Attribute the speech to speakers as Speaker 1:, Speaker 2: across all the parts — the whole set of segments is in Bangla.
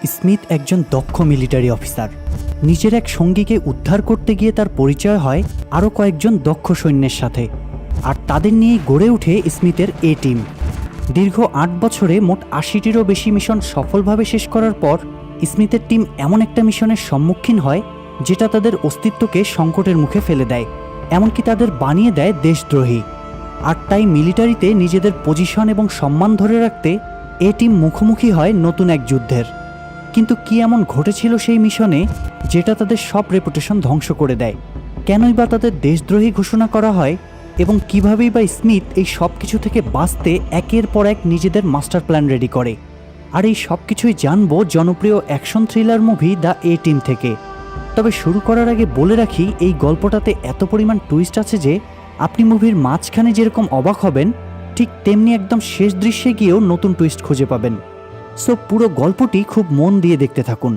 Speaker 1: স্মিথ একজন দক্ষ মিলিটারি অফিসার। নিজের এক সঙ্গীকে উদ্ধার করতে গিয়ে তার পরিচয় হয় আরও কয়েকজন দক্ষ সৈন্যের সাথে, আর তাদের নিয়েই গড়ে ওঠে স্মিথের এ টিম। দীর্ঘ ৮ বছরে মোট ৮০টিরও বেশি মিশন সফলভাবে শেষ করার পর স্মিথের টিম এমন একটা মিশনের সম্মুখীন হয় যেটা তাদের অস্তিত্বকে সংকটের মুখে ফেলে দেয়, এমনকি তাদের বানিয়ে দেয় দেশদ্রোহী। আর তাই মিলিটারিতে নিজেদের পজিশন এবং সম্মান ধরে রাখতে এ টিম মুখোমুখি হয় নতুন এক যুদ্ধের। কিন্তু কি এমন ঘটেছিল সেই মিশনে যেটা তাদের সব রেপুটেশন ধ্বংস করে দেয়? কেনই বা তাদের দেশদ্রোহী ঘোষণা করা হয় এবং কিভাবেই বা স্মিথ এই সব কিছু থেকে বাঁচতে একের পর এক নিজেদের মাস্টার প্ল্যান রেডি করে? আর এই সব কিছুই জানবো জনপ্রিয় action thriller movie the A team থেকে। তবে শুরু করার আগে বলে রাখি, এই গল্পটাতে এত পরিমাণ টুইস্ট আছে যে আপনি মুভির মাঝখানে যেরকম অবাক হবেন, ঠিক তেমনি একদম শেষ দৃশ্যে গিয়েও নতুন টুইস্ট খুঁজে পাবেন। সো পুরো গল্পটি খুব মন দিয়ে দেখতে থাকুন।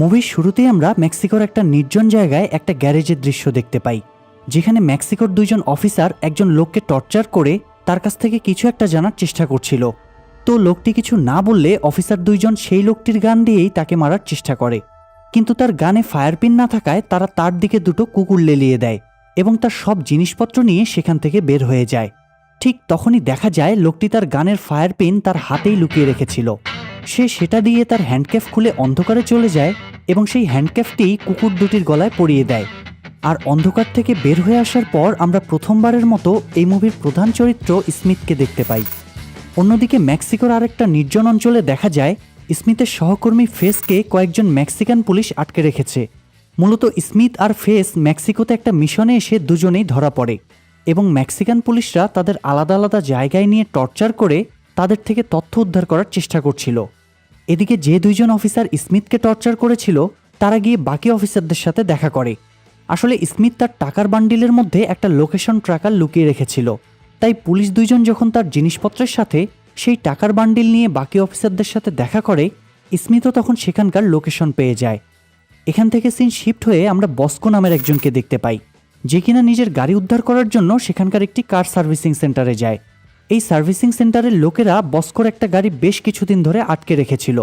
Speaker 1: মুভির শুরুতেই আমরা মেক্সিকোর একটা নির্জন জায়গায় একটা গ্যারেজের দৃশ্য দেখতে পাই, যেখানে মেক্সিকোর দুইজন অফিসার একজন লোককে টর্চার করে তার কাছ থেকে কিছু একটা জানার চেষ্টা করছিল। তো লোকটি কিছু না বললে অফিসার দুইজন সেই লোকটির গান দিয়েই তাকে মারার চেষ্টা করে, কিন্তু তার গানে ফায়ারপিন না থাকায় তারা তার দিকে দুটো কুকুর লেলিয়ে দেয় এবং তার সব জিনিসপত্র নিয়ে সেখান থেকে বের হয়ে যায়। ঠিক তখনই দেখা যায় লোকটি তার গানের ফায়ারপিন তার হাতেই লুকিয়ে রেখেছিল। সে সেটা দিয়ে তার হ্যান্ডক্যাফ খুলে অন্ধকারে চলে যায় এবং সেই হ্যান্ডক্যাফটি কুকুর দুটির গলায় পরিয়ে দেয়। আর অন্ধকার থেকে বের হয়ে আসার পর আমরা প্রথমবারের মতো এই মুভির প্রধান চরিত্র স্মিথকে দেখতে পাই। অন্যদিকে মেক্সিকোর আরেকটা নির্জন অঞ্চলে দেখা যায় স্মিথের সহকর্মী ফেসকে কয়েকজন মেক্সিকান পুলিশ আটকে রেখেছে। মূলত স্মিথ আর ফেস মেক্সিকোতে একটা মিশনে এসে দুজনেই ধরা পড়ে এবং মেক্সিকান পুলিশরা তাদের আলাদা আলাদা জায়গায় নিয়ে টর্চার করে তাদের থেকে তথ্য উদ্ধার করার চেষ্টা করছিল। এদিকে যে দুইজন অফিসার স্মিথকে টর্চার করেছিল তারা গিয়ে বাকি অফিসারদের সাথে দেখা করে। আসলে স্মিথ তার টাকার বান্ডিলের মধ্যে একটা লোকেশন ট্র্যাকার লুকিয়ে রেখেছিল, তাই পুলিশ দুইজন যখন তার জিনিসপত্রের সাথে সেই টাকার বান্ডিল নিয়ে বাকি অফিসারদের সাথে দেখা করে, স্মিথও তখন সেখানকার লোকেশন পেয়ে যায়। এখান থেকে সিন শিফট হয়ে আমরা বস্কো নামের একজনকে দেখতে পাই, যে কিনা নিজের গাড়ি উদ্ধার করার জন্য সেখানকার একটি কার সার্ভিসিং সেন্টারে যায়। এই সার্ভিসিং সেন্টারের লোকেরা বস্কোর একটা গাড়ি বেশ কিছুদিন ধরে আটকে রেখেছিল।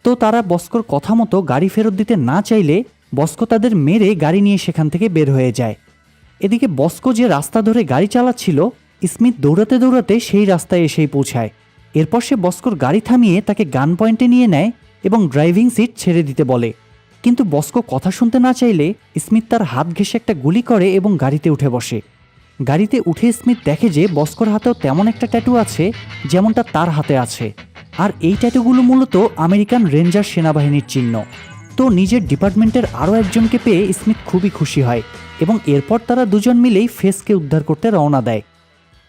Speaker 1: তো তারা বস্কোর কথা মতো গাড়ি ফেরত দিতে না চাইলে বস্কো তাদের মেরে গাড়ি নিয়ে সেখান থেকে বের হয়ে যায়। এদিকে বস্কো যে রাস্তা ধরে গাড়ি চালাচ্ছিল, স্মিথ দৌড়াতে দৌড়াতে সেই রাস্তায় এসেই পৌঁছায়। এরপর সে বস্কোর গাড়ি থামিয়ে তাকে গান পয়েন্টে নিয়ে নেয় এবং ড্রাইভিং সিট ছেড়ে দিতে বলে। কিন্তু বস্কো কথা শুনতে না চাইলে স্মিথ তার হাত ঘেঁষে একটা গুলি করে এবং গাড়িতে উঠে বসে। গাড়িতে উঠে স্মিথ দেখে যে বস্কোর হাতেও তেমন একটা ট্যাটু আছে যেমনটা তার হাতে আছে, আর এই ট্যাটুগুলো মূলত আমেরিকান রেঞ্জার সেনাবাহিনীর চিহ্ন। তো নিজের ডিপার্টমেন্টের আরও একজনকে পেয়ে স্মিথ খুবই খুশি হয় এবং এরপর তারা দুজন মিলেই ফেসকে উদ্ধার করতে রওনা দেয়।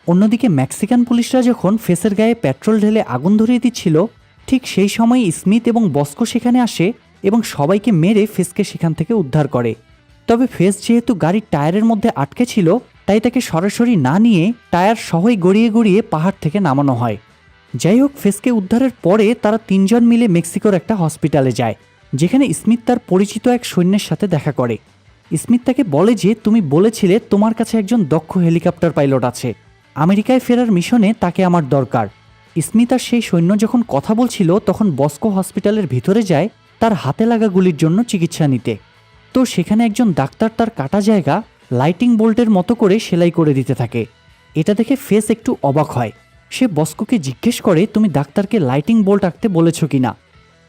Speaker 1: অন্যদিকে মেক্সিকান পুলিশরা যখন ফেসের গায়ে পেট্রোল ঢেলে আগুন ধরিয়ে দিচ্ছিল, ঠিক সেই সময় স্মিথ এবং বস্কো সেখানে আসে এবং সবাইকে মেরে ফেসকে সেখান থেকে উদ্ধার করে। তবে ফেস যেহেতু গাড়ির টায়ারের মধ্যে আটকে ছিল, তাই তাকে সরাসরি না নিয়ে টায়ার সহই গড়িয়ে গড়িয়ে পাহাড় থেকে নামানো হয়। যাই হোক, ফেসকে উদ্ধারের পরে তারা তিনজন মিলে মেক্সিকোর একটা হসপিটালে যায়, যেখানে স্মিথ তার পরিচিত এক সৈন্যের সাথে দেখা করে। স্মিথ তাকে বলে যে তুমি বলেছিলে তোমার কাছে একজন দক্ষ হেলিকপ্টার পাইলট আছে, আমেরিকায় ফেরার মিশনে তাকে আমার দরকার। স্মিথ আর সেই সৈন্য যখন কথা বলছিল তখন বস্কো হসপিটালের ভিতরে যায় তার হাতে লাগা গুলির জন্য চিকিৎসা নিতে। তো সেখানে একজন ডাক্তার তার কাটা জায়গা লাইটিং বোল্টের মতো করে সেলাই করে দিতে থাকে। এটা দেখে ফেস একটু অবাক হয়। সে বস্কোকে জিজ্ঞেস করে তুমি ডাক্তারকে লাইটিং বোল্ট আঁকতে বলেছ কিনা।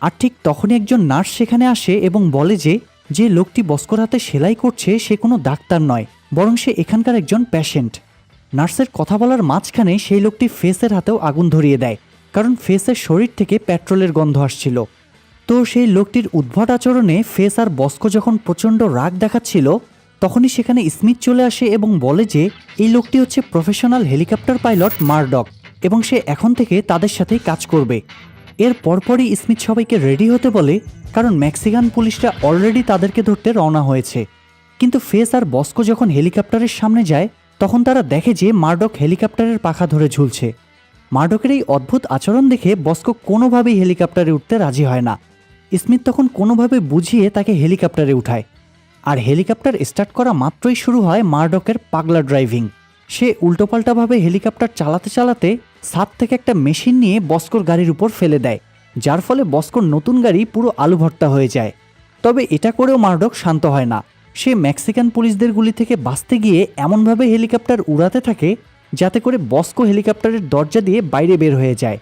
Speaker 1: আর ঠিক তখনই একজন নার্স সেখানে আসে এবং বলে যে যে লোকটি বস্কোর হাতে সেলাই করছে সে কোনো ডাক্তার নয়, বরং সে এখানকার একজন পেশেন্ট। নার্সের কথা বলার মাঝখানে সেই লোকটি ফেসের হাতেও আগুন ধরিয়ে দেয়, কারণ ফেসের শরীর থেকে পেট্রোলের গন্ধ আসছিল। তো সেই লোকটির উদ্ভট আচরণে ফেস আর বস্কো যখন প্রচণ্ড রাগ দেখাচ্ছিল, তখনই সেখানে স্মিথ চলে আসে এবং বলে যে এই লোকটি হচ্ছে প্রফেশনাল হেলিকপ্টার পাইলট মারডক এবং সে এখন থেকে তাদের সাথেই কাজ করবে। এর পরপরই স্মিথ সবাইকে রেডি হতে বলে, কারণ মেক্সিকান পুলিশরা অলরেডি তাদেরকে ধরতে রওনা হয়েছে। কিন্তু ফেস আর বস্কো যখন হেলিকপ্টারের সামনে যায় তখন তারা দেখে যে মারডক হেলিকপ্টারের পাখা ধরে ঝুলছে। মারডকের এই অদ্ভুত আচরণ দেখে বস্কো কোনোভাবেই হেলিকপ্টারে উঠতে রাজি হয় না। স্মিথ তখন কোনোভাবে বুঝিয়ে তাকে হেলিকপ্টারে উঠায়, আর হেলিকপ্টার স্টার্ট করা মাত্রই শুরু হয় মারডকের পাগলা ড্রাইভিং। সে উল্টোপাল্টাভাবে হেলিকপ্টার চালাতে চালাতে ছাদ থেকে একটা মেশিন নিয়ে বস্কোর গাড়ির উপর ফেলে দেয় যার ফলে বস্কোর নতুন গাড়ি পুরো আলু ভর্তা হয়ে যায়। তবে এটা করেও মার্ডক শান্ত হয় না। সে মেক্সিকান পুলিশদের গুলি থেকে বাঁচতে গিয়ে এমনভাবে হেলিকপ্টার উড়াতে থাকে যাতে করে বস্কো হেলিকপ্টারের দরজা দিয়ে বাইরে বের হয়ে যায়।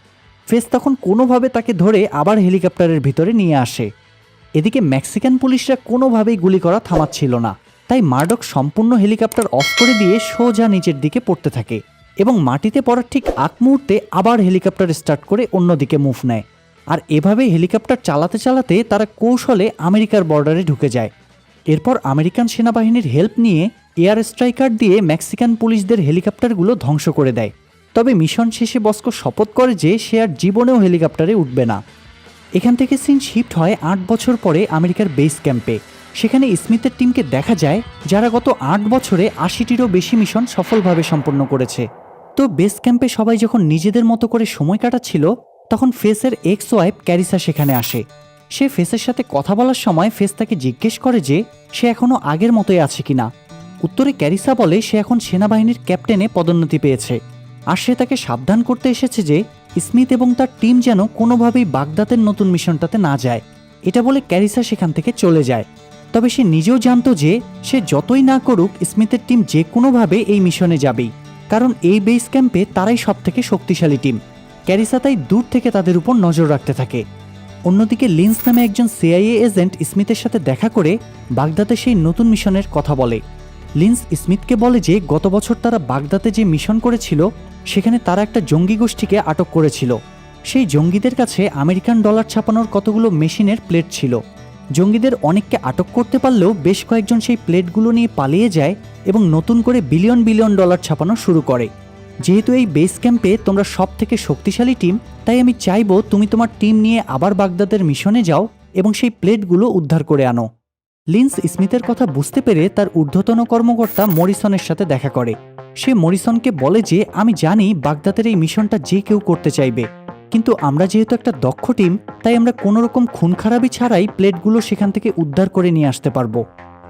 Speaker 1: ফেস তখন কোনোভাবে তাকে ধরে আবার হেলিকপ্টারের ভিতরে নিয়ে আসে। এদিকে মেক্সিকান পুলিশরা কোনোভাবেই গুলি করা থামাচ্ছিল না, তাই মার্ডক সম্পূর্ণ হেলিকপ্টার অফ করে দিয়ে সোজা নিচের দিকে পড়তে থাকে এবং মাটিতে পড়ার ঠিক আগ মুহূর্তে আবার হেলিকপ্টার স্টার্ট করে অন্যদিকে মুভ নেয়। আর এভাবেই হেলিকপ্টার চালাতে চালাতে তারা কৌশলে আমেরিকার বর্ডারে ঢুকে যায়। এরপর আমেরিকান সেনাবাহিনীর হেল্প নিয়ে এয়ার স্ট্রাইকার দিয়ে মেক্সিকান পুলিশদের হেলিকপ্টারগুলো ধ্বংস করে দেয়। তবে মিশন শেষে বস্কো শপথ করে যে সে আর জীবনেও হেলিকপ্টারে উঠবে না। এখান থেকে সিন শিফট হয় ৮ বছর পরে আমেরিকার বেস ক্যাম্পে। সেখানে স্মিথের টিমকে দেখা যায় যারা গত ৮ বছরে ৮০টিরও বেশি মিশন সফলভাবে সম্পন্ন করেছে। তো বেস ক্যাম্পে সবাই যখন নিজেদের মতো করে সময় কাটাচ্ছিল তখন ফেসের এক্স ওয়াইফ ক্যারিসা সেখানে আসে। সে ফেসের সাথে কথা বলার সময় ফেস তাকে জিজ্ঞেস করে যে সে এখনও আগের মতোই আছে কিনা। উত্তরে ক্যারিসা বলে সে এখন সেনাবাহিনীর ক্যাপ্টেনে পদোন্নতি পেয়েছে, আর সে তাকে সাবধান করতে এসেছে যে স্মিথ এবং তার টিম যেন কোনোভাবেই বাগদাদের নতুন মিশনটাতে না যায়। এটা বলে ক্যারিসা সেখান থেকে চলে যায়। তবে সে নিজেও জানতো যে সে যতই না করুক স্মিথের টিম যে কোনোভাবে এই মিশনে যাবেই, কারণ এই বেস ক্যাম্পে তারাই সবথেকে শক্তিশালী টিম। ক্যারিসা তাই দূর থেকে তাদের উপর নজর রাখতে থাকে। অন্যদিকে লিন্স নামে একজন সিআইএ এজেন্ট স্মিথের সাথে দেখা করে বাগদাদে সেই নতুন মিশনের কথা বলে। লিন্স স্মিথকে বলে যে গত বছর তারা বাগদাদে যে মিশন করেছিল সেখানে তারা একটা জঙ্গি গোষ্ঠীকে আটক করেছিল। সেই জঙ্গিদের কাছে আমেরিকান ডলার ছাপানোর কতগুলো মেশিনের প্লেট ছিল। জঙ্গিদের অনেককে আটক করতে পারলেও বেশ কয়েকজন সেই প্লেটগুলো নিয়ে পালিয়ে যায় এবং নতুন করে বিলিয়ন বিলিয়ন ডলার ছাপানো শুরু করে। যেহেতু এই বেস ক্যাম্পে তোমরা সব থেকে শক্তিশালী টিম, তাই আমি চাইবো তুমি তোমার টিম নিয়ে আবার বাগদাদের মিশনে যাও এবং সেই প্লেটগুলো উদ্ধার করে আনো। লিন্স স্মিথের কথা বুঝতে পেরে তার ঊর্ধ্বতন কর্মকর্তা মরিসনের সাথে দেখা করে। সে মরিসনকে বলে যে আমি জানি বাগদাদের এই মিশনটা যে কেউ করতে চাইবে, কিন্তু আমরা যেহেতু একটা দক্ষ টিম তাই আমরা কোনোরকম খুন খারাপি ছাড়াই প্লেটগুলো সেখান থেকে উদ্ধার করে নিয়ে আসতে পারবো,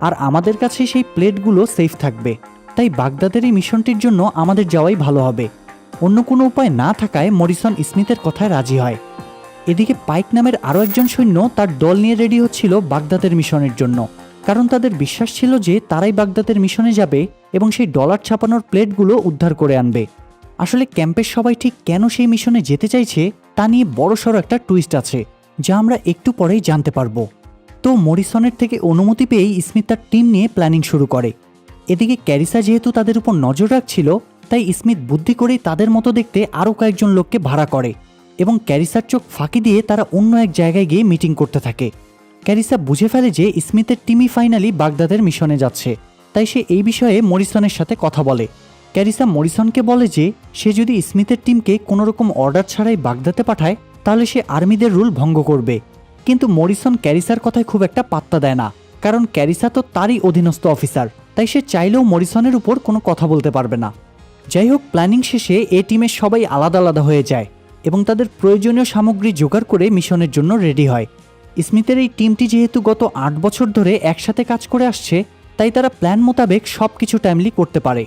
Speaker 1: আর আমাদের কাছে সেই প্লেটগুলো সেফ থাকবে। তাই বাগদাদের এই মিশনটির জন্য আমাদের যাওয়াই ভালো হবে। অন্য কোনো উপায় না থাকায় মরিসন স্মিথের কথায় রাজি হয়। এদিকে পাইক নামের আরও একজন সৈন্য তার দল নিয়ে রেডি হচ্ছিল বাগদাদের মিশনের জন্য, কারণ তাদের বিশ্বাস ছিল যে তারাই বাগদাদের মিশনে যাবে এবং সেই ডলার ছাপানোর প্লেটগুলো উদ্ধার করে আনবে। আসলে ক্যাম্পের সবাই ঠিক কেন সেই মিশনে যেতে চাইছে তা নিয়ে বড়সড় একটা টুইস্ট আছে, যা আমরা একটু পরেই জানতে পারবো। তো মরিসনের থেকে অনুমতি পেয়েই স্মিথ তার টিম নিয়ে প্ল্যানিং শুরু করে। এদিকে ক্যারিসা যেহেতু তাদের উপর নজর রাখছিল তাই স্মিথ বুদ্ধি করেই তাদের মতো দেখতে আরও কয়েকজন লোককে ভাড়া করে এবং ক্যারিসার চোখ ফাঁকি দিয়ে তারা অন্য এক জায়গায় গিয়ে মিটিং করতে থাকে। ক্যারিসা বুঝে ফেলে যে স্মিথের টিমই ফাইনালি বাগদাদের মিশনে যাচ্ছে, তাই সে এই বিষয়ে মরিসনের সাথে কথা বলে। ক্যারিসা মরিসনকে বলে যে সে যদি স্মিথের টিমকে কোনোরকম অর্ডার ছাড়াই বাগদাদে পাঠায় তাহলে সে আর্মিদের রুল ভঙ্গ করবে। কিন্তু মরিসন ক্যারিসার কথায় খুব একটা পাত্তা দেয় না, কারণ ক্যারিসা তো তারই অধীনস্থ অফিসার, তাই সে চাইলেও মরিসনের উপর কোনো কথা বলতে পারবে না। যাই হোক, প্ল্যানিং শেষে এই টিমের সবাই আলাদা আলাদা হয়ে যায় এবং তাদের প্রয়োজনীয় সামগ্রী জোগাড় করে মিশনের জন্য রেডি হয়। স্মিথের এই টিমটি যেহেতু গত ৮ বছর ধরে একসাথে কাজ করে আসছে তাই তারা প্ল্যান মোতাবেক সব কিছু টাইমলি করতে পারে।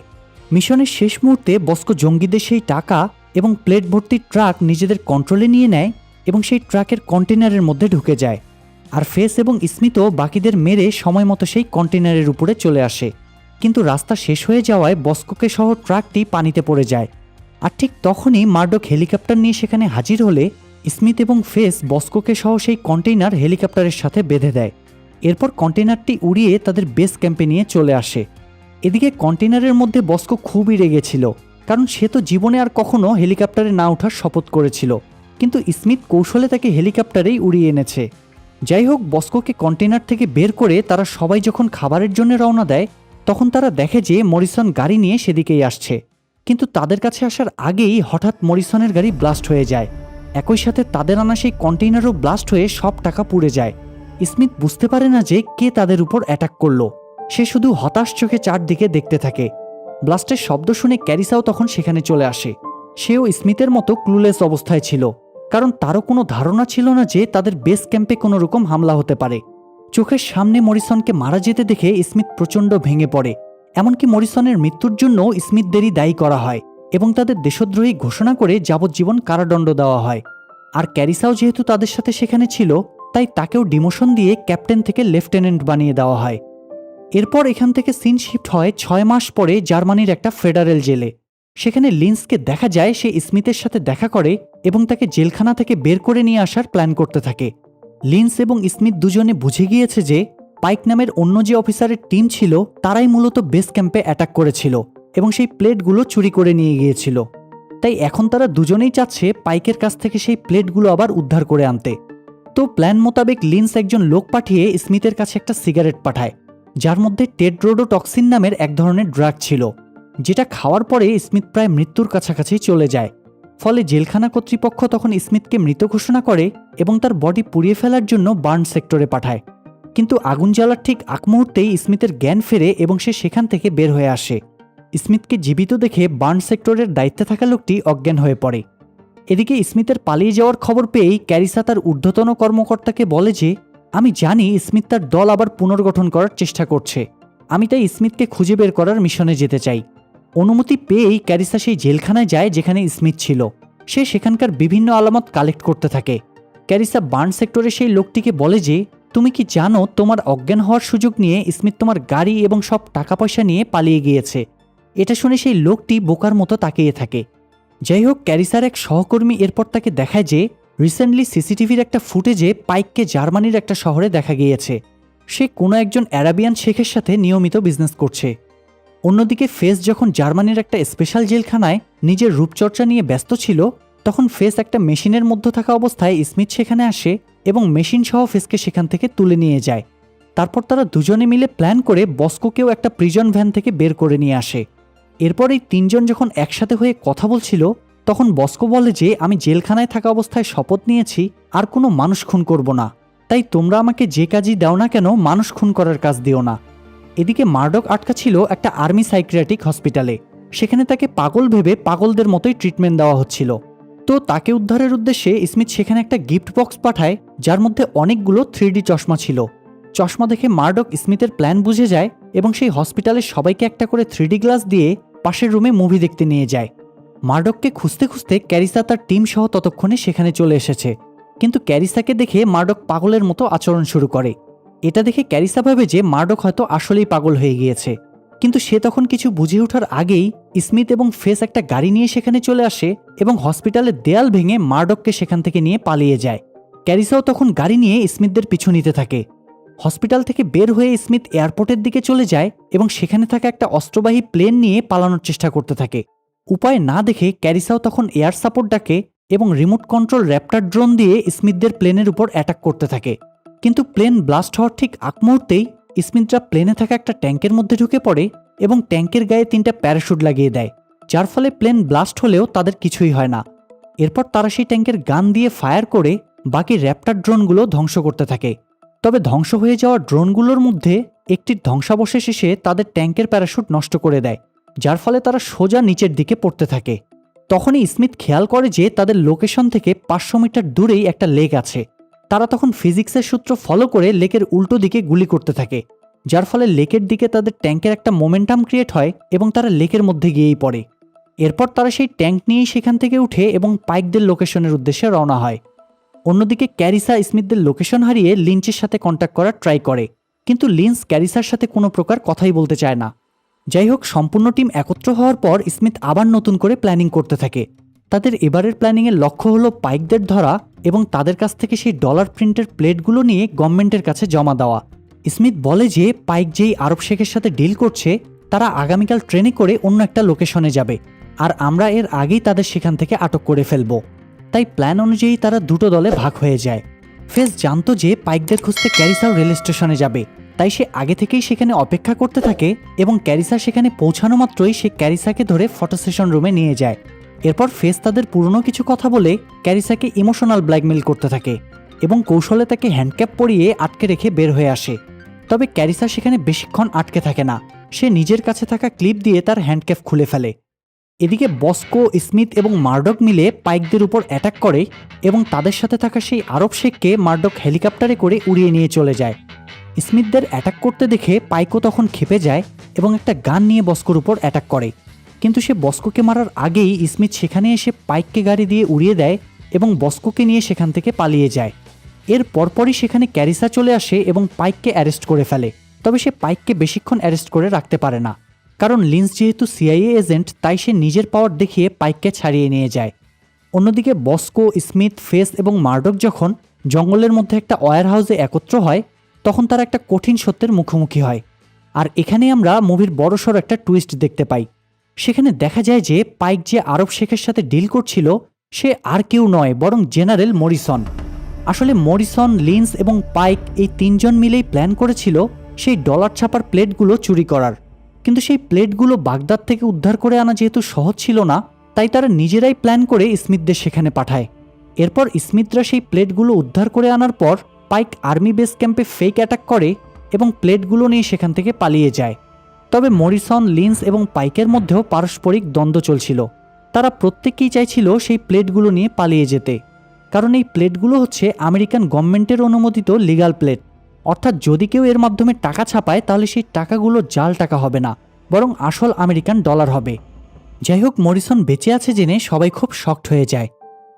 Speaker 1: মিশনের শেষ মুহূর্তে বস্কো জঙ্গিদের সেই টাকা এবং প্লেট ভর্তি ট্রাক নিজেদের কন্ট্রোলে নিয়ে নেয় এবং সেই ট্রাকের কন্টেনারের মধ্যে ঢুকে যায়। আর ফেস এবং স্মিথও বাকিদের মেরে সময় মতো সেই কন্টেনারের উপরে চলে আসে। কিন্তু রাস্তা শেষ হয়ে যাওয়ায় বস্কোকে সহ ট্রাকটি পানিতে পড়ে যায়। আর ঠিক তখনই মার্ডক হেলিকপ্টার নিয়ে সেখানে হাজির হলে স্মিথ এবং ফেস বস্কোকে সহ সেই কন্টেইনার হেলিকপ্টারের সাথে বেঁধে দেয়। এরপর কন্টেইনারটি উড়িয়ে তাদের বেস ক্যাম্পে নিয়ে চলে আসে। এদিকে কন্টেইনারের মধ্যে বস্কো খুবই রেগেছিল, কারণ সে তো জীবনে আর কখনো হেলিকপ্টারে না ওঠার শপথ করেছিল, কিন্তু স্মিথ কৌশলে তাকে হেলিকপ্টারেই উড়িয়ে এনেছে। যাই হোক, বস্কোকে কন্টেইনার থেকে বের করে তারা সবাই যখন খাবারের জন্য রওনা দেয় তখন তারা দেখে যে মরিসন গাড়ি নিয়ে সেদিকেই আসছে, কিন্তু তাদের কাছে আসার আগেই হঠাৎ মরিসনের গাড়ি ব্লাস্ট হয়ে যায়। একই সাথে তাদের আনা সেই কন্টেইনারও ব্লাস্ট হয়ে সব টাকা পুড়ে যায়। স্মিথ বুঝতে পারে না যে কে তাদের উপর অ্যাটাক করলো, সে শুধু হতাশ চোখে চারদিকে দেখতে থাকে। ব্লাস্টের শব্দ শুনে ক্যারিসাও তখন সেখানে চলে আসে। সেও স্মিথের মতো ক্লুলেস অবস্থায় ছিল, কারণ তারও কোনো ধারণা ছিল না যে তাদের বেস ক্যাম্পে কোনো রকম হামলা হতে পারে। চোখের সামনে মরিসনকে মারা যেতে দেখে স্মিথ প্রচণ্ড ভেঙে পড়ে। এমনকি মরিসনের মৃত্যুর জন্য স্মিথদেরই দায়ী করা হয় এবং তাদের দেশদ্রোহী ঘোষণা করে যাবজ্জীবন কারাদণ্ড দেওয়া হয়। আর ক্যারিসাও যেহেতু তাদের সাথে সেখানে ছিল, তাই তাকেও ডিমোশন দিয়ে ক্যাপ্টেন থেকে লেফটেন্যান্ট বানিয়ে দেওয়া হয়। এরপর এখান থেকে সিন শিফট হয় 6 মাস পরে জার্মানির একটা ফেডারেল জেলে। সেখানে লিন্সকে দেখা যায় সে স্মিথের সাথে দেখা করে এবং তাকে জেলখানা থেকে বের করে নিয়ে আসার প্ল্যান করতে থাকে। লিন্স এবং স্মিথ দুজনে বুঝে গিয়েছে যে পাইক নামের অন্য যে অফিসারের টিম ছিল তারাই মূলত বেস ক্যাম্পে অ্যাটাক করেছিল এবং সেই প্লেটগুলো চুরি করে নিয়ে গিয়েছিল। তাই এখন তারা দুজনেই চাচ্ছে পাইকের কাছ থেকে সেই প্লেটগুলো আবার উদ্ধার করে আনতে। তো প্ল্যান মোতাবেক লিন্স একজন লোক পাঠিয়ে স্মিথের কাছে একটা সিগারেট পাঠায়, যার মধ্যে টেট্রোডোটক্সিন নামের এক ধরনের ড্রাগ ছিল, যেটা খাওয়ার পরে স্মিথ প্রায় মৃত্যুর কাছাকাছি চলে যায়। ফলে জেলখানা কর্তৃপক্ষ তখন স্মিথকে মৃত ঘোষণা করে এবং তার বডি পুড়িয়ে ফেলার জন্য বার্ন সেক্টরে পাঠায়। কিন্তু আগুন জ্বালার ঠিক আগ মুহূর্তেই স্মিথের জ্ঞান ফেরে এবং সে সেখান থেকে বের হয়ে আসে। স্মিথকে জীবিত দেখে বার্ন সেক্টরের দায়িত্বে থাকা লোকটি অজ্ঞান হয়ে পড়ে। এদিকে স্মিথের পালিয়ে যাওয়ার খবর পেয়েই ক্যারিসা তার ঊর্ধ্বতন কর্মকর্তাকে বলে যে, আমি জানি স্মিথ তার দল আবার পুনর্গঠন করার চেষ্টা করছে, আমি তাই স্মিথকে খুঁজে বের করার মিশনে যেতে চাই। অনুমতি পেয়েই ক্যারিসা সেই জেলখানায় যায় যেখানে স্মিথ ছিল। সে সেখানকার বিভিন্ন আলামত কালেক্ট করতে থাকে। ক্যারিসা বার্ন সেক্টরে সেই লোকটিকে বলে যে, তুমি কি জানো তোমার অজ্ঞান হওয়ার সুযোগ নিয়ে স্মিথ তোমার গাড়ি এবং সব টাকা পয়সা নিয়ে পালিয়ে গিয়েছে। এটা শুনে সেই লোকটি বোকার মতো তাকিয়ে থাকে। যাই হোক, ক্যারিসার এক সহকর্মী এরপর তাকে দেখায় যে রিসেন্টলি সিসিটিভির একটা ফুটেজে পাইককে জার্মানির একটা শহরে দেখা গিয়েছে। সে কোনো একজন অ্যারাবিয়ান শেখের সাথে নিয়মিত বিজনেস করছে। অন্যদিকে ফেস যখন জার্মানির একটা স্পেশাল জেলখানায় নিজের রূপচর্চা নিয়ে ব্যস্ত ছিল, তখন ফেস একটা মেশিনের মধ্যে থাকা অবস্থায় স্মিথ সেখানে আসে এবং মেশিন সহ ফেসকে সেখান থেকে তুলে নিয়ে যায়। তারপর তারা দুজনে মিলে প্ল্যান করে বস্কোকেও একটা প্রিজন ভ্যান থেকে বের করে নিয়ে আসে। এরপর এই তিনজন যখন একসাথে হয়ে কথা বলছিল, তখন বস্কো বলে যে, আমি জেলখানায় থাকা অবস্থায় শপথ নিয়েছি আর কোনো মানুষ খুন করব না, তাই তোমরা আমাকে যে কাজই দাও না কেন মানুষ খুন করার কাজ দিও না। এদিকে মার্ডক আটকা ছিল একটা আর্মি সাইকিয়াট্রিক হসপিটালে। সেখানে তাকে পাগল ভেবে পাগলদের মতোই ট্রিটমেন্ট দেওয়া হচ্ছিল। তো তাকে উদ্ধারের উদ্দেশ্যে স্মিথ সেখানে একটা গিফট বক্স পাঠায়, যার মধ্যে অনেকগুলো 3D চশমা ছিল। চশমা দেখে মার্ডক স্মিথের প্ল্যান বুঝে যায় এবং সেই হসপিটালের সবাইকে একটা করে 3D গ্লাস দিয়ে পাশের রুমে মুভি দেখতে নিয়ে যায়। মার্ডককে খুঁজতে খুঁজতে ক্যারিসা তার টিম সহ ততক্ষণে সেখানে চলে এসেছে। কিন্তু ক্যারিসাকে দেখে মার্ডক পাগলের মতো আচরণ শুরু করে। এটা দেখে ক্যারিসা ভাবে যে মার্ডক হয়তো আসলেই পাগল হয়ে গিয়েছে। কিন্তু সে তখন কিছু বুঝে ওঠার আগেই স্মিথ এবং ফেস একটা গাড়ি নিয়ে সেখানে চলে আসে এবং হসপিটালের দেয়াল ভেঙে মার্ডককে সেখান থেকে নিয়ে পালিয়ে যায়। ক্যারিসাও তখন গাড়ি নিয়ে স্মিথদের পিছু নিতে থাকে। হসপিটাল থেকে বের হয়ে স্মিথ এয়ারপোর্টের দিকে চলে যায় এবং সেখানে থাকা একটা অস্ত্রবাহী প্লেন নিয়ে পালানোর চেষ্টা করতে থাকে। উপায় না দেখে ক্যারিসাও তখন এয়ার সাপোর্ট ডাকে এবং রিমোট কন্ট্রোল র্যাপ্টার ড্রোন দিয়ে স্মিথদের প্লেনের উপর অ্যাটাক করতে থাকে। কিন্তু প্লেন ব্লাস্ট হওয়ার ঠিক আগ মুহূর্তেই স্মিথরা প্লেনে থাকা একটা ট্যাঙ্কের মধ্যে ঢুকে পড়ে এবং ট্যাঙ্কের গায়ে 3টা প্যারাশুট লাগিয়ে দেয়, যার ফলে প্লেন ব্লাস্ট হলেও তাদের কিছুই হয় না। এরপর তারা সেই ট্যাঙ্কের গান দিয়ে ফায়ার করে বাকি র্যাপ্টার ড্রোনগুলো ধ্বংস করতে থাকে। তবে ধ্বংস হয়ে যাওয়া ড্রোনগুলোর মধ্যে একটির ধ্বংসাবশেষ এসে তাদের ট্যাঙ্কের প্যারাশুট নষ্ট করে দেয়, যার ফলে তারা সোজা নিচের দিকে পড়তে থাকে। তখনই স্মিথ খেয়াল করে যে তাদের লোকেশন থেকে 500 মিটার দূরেই একটা লেক আছে। তারা তখন ফিজিক্সের সূত্র ফলো করে লেকের উল্টো দিকে গুলি করতে থাকে, যার ফলে লেকের দিকে তাদের ট্যাঙ্কের একটা মোমেন্টাম ক্রিয়েট হয় এবং তারা লেকের মধ্যে গিয়েই পড়ে। এরপর তারা সেই ট্যাঙ্ক নিয়েই সেখান থেকে উঠে এবং পাইকদের লোকেশনের উদ্দেশ্যে রওনা হয়। অন্যদিকে ক্যারিসা স্মিথদের লোকেশন হারিয়ে লিঞ্চের সাথে কন্ট্যাক্ট করার ট্রাই করে, কিন্তু লিন্স ক্যারিসার সাথে কোনো প্রকার কথাই বলতে চায় না। যাই হোক, সম্পূর্ণ টিম একত্র হওয়ার পর স্মিথ আবার নতুন করে প্ল্যানিং করতে থাকে। তাদের এবারের প্ল্যানিংয়ের লক্ষ্য হলো পাইকদের ধরা এবং তাদের কাছ থেকে সেই ডলার প্রিন্টের প্লেটগুলো নিয়ে গভর্নমেন্টের কাছে জমা দেওয়া। স্মিথ বলে যে পাইক যেই আরব শেখের সাথে ডিল করছে তারা আগামীকাল ট্রেনে করে অন্য একটা লোকেশনে যাবে, আর আমরা এর আগেই তাদের সেখান থেকে আটক করে ফেলব। তাই প্ল্যান অনুযায়ী তারা দুটো দলে ভাগ হয়ে যায়। ফেস জানতো যে পাইকদের খুঁজতে ক্যারিসাও রেল স্টেশনে যাবে, তাই সে আগে থেকেই সেখানে অপেক্ষা করতে থাকে এবং ক্যারিসা সেখানে পৌঁছানো মাত্রই সে ক্যারিসাকে ধরে ফটো সেশন রুমে নিয়ে যায়। এরপর ফেস তাদের পুরনো কিছু কথা বলে ক্যারিসাকে ইমোশনাল ব্ল্যাকমেল করতে থাকে এবং কৌশলে তাকে হ্যান্ডক্যাপ পরিয়ে আটকে রেখে বের হয়ে আসে। তবে ক্যারিসা সেখানে বেশিক্ষণ আটকে থাকে না, সে নিজের কাছে থাকা ক্লিপ দিয়ে তার হ্যান্ডক্যাপ খুলে ফেলে। এদিকে বস্কো, স্মিথ এবং মার্ডক মিলে পাইকদের উপর অ্যাটাক করে এবং তাদের সাথে থাকা সেই আরব শেখকে মার্ডক হেলিকপ্টারে করে উড়িয়ে নিয়ে চলে যায়। স্মিথদের অ্যাটাক করতে দেখে পাইকও তখন ক্ষেপে যায় এবং একটা গান নিয়ে বস্কোর উপর অ্যাটাক করে, কিন্তু সে বস্কোকে মারার আগেই স্মিথ সেখানে এসে পাইককে গাড়ি দিয়ে উড়িয়ে দেয় এবং বস্কোকে নিয়ে সেখান থেকে পালিয়ে যায়। এর পরপরই সেখানে ক্যারিসা চলে আসে এবং পাইককে অ্যারেস্ট করে ফেলে। তবে সে পাইককে বেশিক্ষণ অ্যারেস্ট করে রাখতে পারে না, কারণ লিন্স যেহেতু সিআইএ এজেন্ট, তাই সে নিজের পাওয়ার দেখিয়ে পাইককে ছাড়িয়ে নিয়ে যায়। অন্যদিকে বস্কো, স্মিথ, ফেস এবং মার্ডক যখন জঙ্গলের মধ্যে একটা ওয়্যার হাউসে একত্র হয়, তখন তারা একটা কঠিন সত্যের মুখোমুখি হয়। আর এখানে আমরা মুভির বড়সড় একটা টুইস্ট দেখতে পাই। সেখানে দেখা যায় যে পাইক যে আরব শেখের সাথে ডিল করছিল, সে আর কেউ নয় বরং জেনারেল মরিসন। আসলে মরিসন, লিন্স এবং পাইক এই তিনজন মিলেই প্ল্যান করেছিল সেই ডলার ছাপার প্লেটগুলো চুরি করার। কিন্তু সেই প্লেটগুলো বাগদাদ থেকে উদ্ধার করে আনা যেহেতু সহজ ছিল না, তাই তারা নিজেরাই প্ল্যান করে স্মিথদের সেখানে পাঠায়। এরপর স্মিথরা সেই প্লেটগুলো উদ্ধার করে আনার পর পাইক আর্মি বেস ক্যাম্পে ফেক অ্যাটাক করে এবং প্লেটগুলো নিয়ে সেখান থেকে পালিয়ে যায়। তবে মরিসন, লিন্স এবং পাইকের মধ্যেও পারস্পরিক দ্বন্দ্ব চলছিল। তারা প্রত্যেকেই চাইছিল সেই প্লেটগুলো নিয়ে পালিয়ে যেতে, কারণ এই প্লেটগুলো হচ্ছে আমেরিকান গভর্নমেন্টের অনুমোদিত লিগাল প্লেট। অর্থাৎ যদি কেউ এর মাধ্যমে টাকা ছাপায়, তাহলে সেই টাকাগুলো জাল টাকা হবে না, বরং আসল আমেরিকান ডলার হবে। যাই হোক, মরিসন বেঁচে আছে জেনে সবাই খুব শকড হয়ে যায়।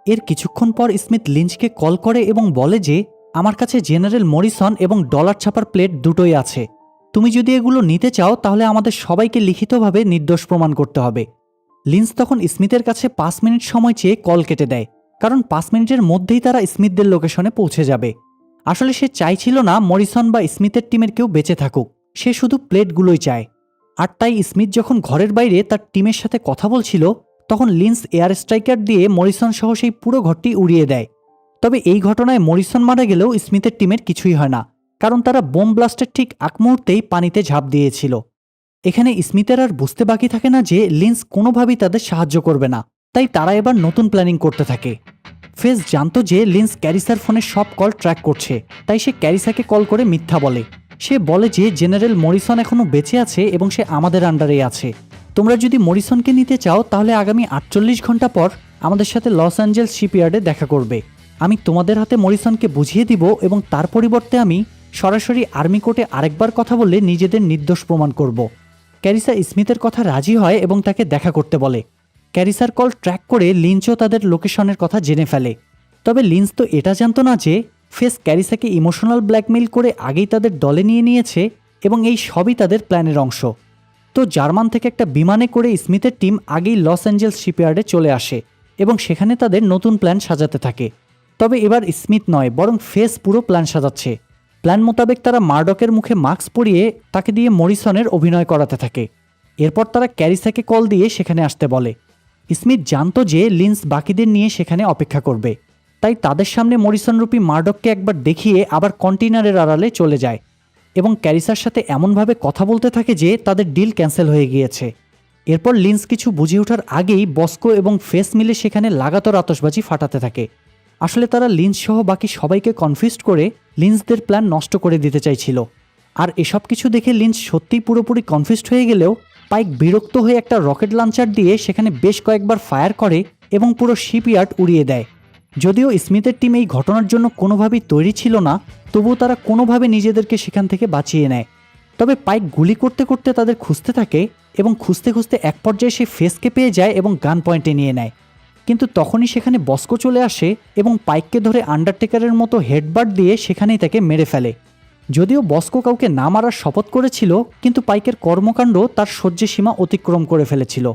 Speaker 1: এর কিছুক্ষণ পর স্মিথ লিঞ্চকে কল করে এবং বলে যে, আমার কাছে জেনারেল মরিসন এবং ডলার ছাপার প্লেট দুটোই আছে। তুমি যদি এগুলো নিতে চাও তাহলে আমাদের সবাইকে লিখিতভাবে নির্দোষ প্রমাণ করতে হবে। লিন্স তখন স্মিথের কাছে 5 মিনিট সময় চেয়ে কল কেটে দেয়, কারণ 5 মিনিটের মধ্যেই তারা স্মিথদের লোকেশনে পৌঁছে যাবে। আসলে সে চাইছিল না মরিসন বা স্মিথের টিমের কেউ বেঁচে থাকুক, সে শুধু প্লেটগুলোই চায়। আর তাই স্মিথ যখন ঘরের বাইরে তার টিমের সাথে কথা বলছিল, তখন লিন্স এয়ার স্ট্রাইকার দিয়ে মরিসন সহ সেই পুরো ঘরটি উড়িয়ে দেয়। তবে এই ঘটনায় মরিসন মারা গেলেও স্মিথের টিমের কিছুই হয় না, কারণ তারা বোম ব্লাস্টের ঠিক আগ মুহূর্তেই পানিতে ঝাঁপ দিয়েছিল। এখানে স্মিথের আর বুঝতে বাকি থাকে না যে লিন্স কোনোভাবেই তাদের সাহায্য করবে না, তাই তারা এবার নতুন প্ল্যানিং করতে থাকে। ফেস জানতো যে লিন্স ক্যারিসার ফোনের সব কল ট্র্যাক করছে, তাই সে ক্যারিসাকে কল করে মিথ্যা বলে। সে বলে যে জেনারেল মরিসন এখনও বেঁচে আছে এবং সে আমাদের আন্ডারে আছে। তোমরা যদি মরিসনকে নিতে চাও তাহলে আগামী 48 ঘন্টা পর আমাদের সাথে লস অ্যাঞ্জেলস শিপইয়ার্ডে দেখা করবে। আমি তোমাদের হাতে মরিসনকে বুঝিয়ে দিব এবং তার পরিবর্তে আমি সরাসরি আর্মি কোর্টে আরেকবার কথা বলে নিজেদের নির্দোষ প্রমাণ করব। ক্যারিসা স্মিথের কথা রাজি হয় এবং তাকে দেখা করতে বলে। ক্যারিসার কল ট্র্যাক করে লিঞ্চও তাদের লোকেশনের কথা জেনে ফেলে। তবে লিন্স তো এটা জানতো না যে ফেস ক্যারিসাকে ইমোশনাল ব্ল্যাকমেইল করে আগেই তাদের দলে নিয়ে নিয়েছে এবং এই সবই তাদের প্ল্যানের অংশ। তো জার্মান থেকে একটা বিমানে করে স্মিথের টিম আগেই লস অ্যাঞ্জেলস শিপইয়ার্ডে চলে আসে এবং সেখানে তাদের নতুন প্ল্যান সাজাতে থাকে। তবে এবার স্মিথ নয় বরং ফেস পুরো প্ল্যান সাজাচ্ছে। প্ল্যান মোতাবেক তারা মার্ডকের মুখে মাস্ক পরিয়ে তাকে দিয়ে মরিসনের অভিনয় করাতে থাকে। এরপর তারা ক্যারিসাকে কল দিয়ে সেখানে আসতে বলে। স্মিথ জানতো যে লিন্স বাকিদের নিয়ে সেখানে অপেক্ষা করবে, তাই তাদের সামনে মরিসনরূপী মার্ডককে একবার দেখিয়ে আবার কন্টেইনারের আড়ালে চলে যায় এবং ক্যারিসার সাথে এমনভাবে কথা বলতে থাকে যে তাদের ডিল ক্যান্সেল হয়ে গিয়েছে। এরপর লিন্স কিছু বুঝে ওঠার আগেই বস্কো এবং ফেস মিলে সেখানে লাগাতার আতশবাজি ফাটাতে থাকে। আসলে তারা লিন্স সহ বাকি সবাইকে কনফিউজড করে লিন্সদের প্ল্যান নষ্ট করে দিতে চাইছিল। আর এসব কিছু দেখে লিন্স সত্যিই পুরোপুরি কনফিউজড হয়ে গেলেও পাইক বিরক্ত হয়ে একটা রকেট লঞ্চার দিয়ে সেখানে বেশ কয়েকবার ফায়ার করে এবং পুরো শিপইয়ার্ড উড়িয়ে দেয়। যদিও স্মিথের টিম এই ঘটনার জন্য কোনোভাবেই তৈরি ছিল না, তবুও তারা কোনোভাবে নিজেদেরকে সেখান থেকে বাঁচিয়ে নেয়। তবে পাইক গুলি করতে করতে তাদের খুঁজতে থাকে এবং খুঁজতে খুঁজতে এক পর্যায়ে সে ফেসকে পেয়ে যায় এবং গান পয়েন্টে নিয়ে নেয়। কিন্তু তখনই সেখানে বস্কো চলে আসে এবং পাইককে ধরে আন্ডারটেকারের মতো হেডবাট দিয়ে সেখানেই তাকে মেরে ফেলে। যদিও বস্কো কাউকে না মারার শপথ করেছিল, কিন্তু পাইকের কর্মকাণ্ড তার সহ্যের সীমা অতিক্রম করে ফেলেছিল।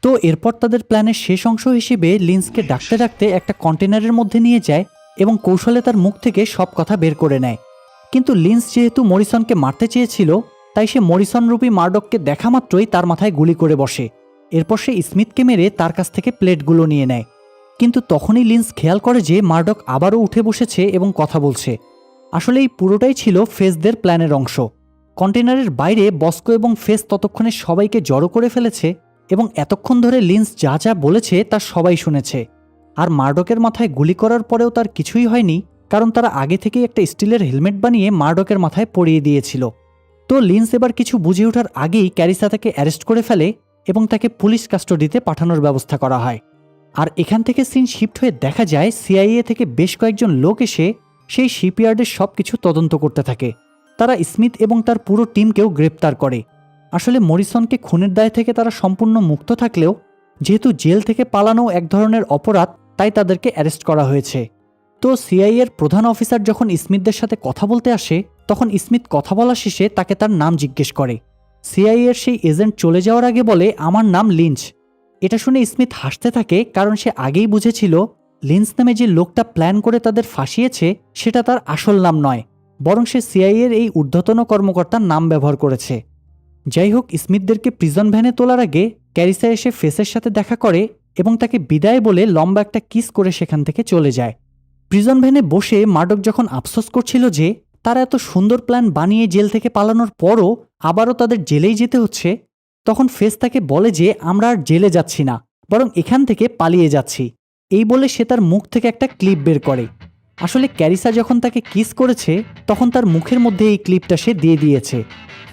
Speaker 1: তো এরপর তাদের প্ল্যানের শেষ অংশ হিসেবে লিন্সকে ডাকতে ডাকতে একটা কন্টেনারের মধ্যে নিয়ে যায় এবং কৌশলে তার মুখ থেকে সব কথা বের করে নেয়। কিন্তু লিন্স যেহেতু মরিসনকে মারতে চেয়েছিল, তাই সে মরিসনরূপী মার্ডককে দেখা মাত্রই তার মাথায় গুলি করে বসে। এরপর সে স্মিথকে মেরে তার কাছ থেকে প্লেটগুলো নিয়ে নেয়। কিন্তু তখনই লিন্স খেয়াল করে যে মার্ডক আবারও উঠে বসেছে এবং কথা বলছে। আসলে এই পুরোটাই ছিল ফেসদের প্ল্যানের অংশ। কন্টেনারের বাইরে বস্কো এবং ফেস ততক্ষণে সবাইকে জড়ো করে ফেলেছে এবং এতক্ষণ ধরে লিন্স যা যা বলেছে তা সবাই শুনেছে। আর মার্ডকের মাথায় গুলি করার পরেও তার কিছুই হয়নি, কারণ তারা আগে থেকেই একটা স্টিলের হেলমেট বানিয়ে মার্ডকের মাথায় পরিয়ে দিয়েছিল। তো লিন্স এবার কিছু বুঝে ওঠার আগেই ক্যারিসা তাকে অ্যারেস্ট করে ফেলে এবং তাকে পুলিশ কাস্টডিতে পাঠানোর ব্যবস্থা করা হয়। আর এখান থেকে সিন শিফট হয়ে দেখা যায় সিআইএ থেকে বেশ কয়েকজন লোক এসে সেই শিপইয়ার্ডের সব কিছু তদন্ত করতে থাকে। তারা স্মিথ এবং তার পুরো টিমকেও গ্রেপ্তার করে। আসলে মরিসনকে খুনের দায় থেকে তারা সম্পূর্ণ মুক্ত থাকলেও যেহেতু জেল থেকে পালানো এক ধরনের অপরাধ, তাই তাদেরকে অ্যারেস্ট করা হয়েছে। তো সিআইএর প্রধান অফিসার যখন স্মিথদের সাথে কথা বলতে আসে তখন স্মিথ কথা বলা শেষে তাকে তার নাম জিজ্ঞেস করে। সিআইএর সেই এজেন্ট চলে যাওয়ার আগে বলে, আমার নাম লিঞ্চ। এটা শুনে স্মিথ হাসতে থাকে, কারণ সে আগেই বুঝেছিল লিঞ্চ নামে যে লোকটা প্ল্যান করে তাদের ফাঁসিয়েছে সেটা তার আসল নাম নয়, বরং সে সিআইএর এই ঊর্ধ্বতন কর্মকর্তার নাম ব্যবহার করেছে। যাই হোক, স্মিথদেরকে প্রিজন ভ্যানে তোলার আগে ক্যারিসা এসে ফেসের সাথে দেখা করে এবং তাকে বিদায় বলে লম্বা একটা কিস করে সেখান থেকে চলে যায়। প্রিজন ভ্যানে বসে মার্ডক যখন আফসোস করছিল যে তারা এত সুন্দর প্ল্যান বানিয়ে জেল থেকে পালানোর পরও আবারও তাদের জেলেই যেতে হচ্ছে, তখন ফেস তাকে বলে যে আমরা আর জেলে যাচ্ছি না, বরং এখান থেকে পালিয়ে যাচ্ছি। এই বলে সে তার মুখ থেকে একটা ক্লিপ বের করে। আসলে ক্যারিসা যখন তাকে কিস করেছে তখন তার মুখের মধ্যে এই ক্লিপটা সে দিয়ে দিয়েছে,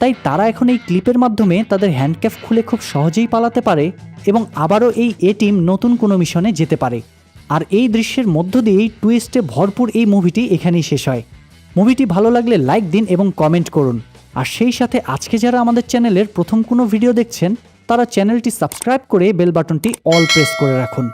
Speaker 1: তাই তারা এখন এই ক্লিপের মাধ্যমে তাদের হ্যান্ডক্যাফ খুলে খুব সহজেই পালাতে পারে এবং আবারও এই এ টিম নতুন কোনো মিশনে যেতে পারে। আর এই দৃশ্যের মধ্য দিয়েই টুইস্টে ভরপুর এই মুভিটি এখানেই শেষ হয়। মুভিটি ভালো লাগলে লাইক দিন এবং কমেন্ট করুন। আর সেই সাথে আজকে যারা আমাদের চ্যানেলের প্রথম কোনো ভিডিও দেখছেন তারা চ্যানেলটি সাবস্ক্রাইব করে বেল বাটনটি অল প্রেস করে রাখুন।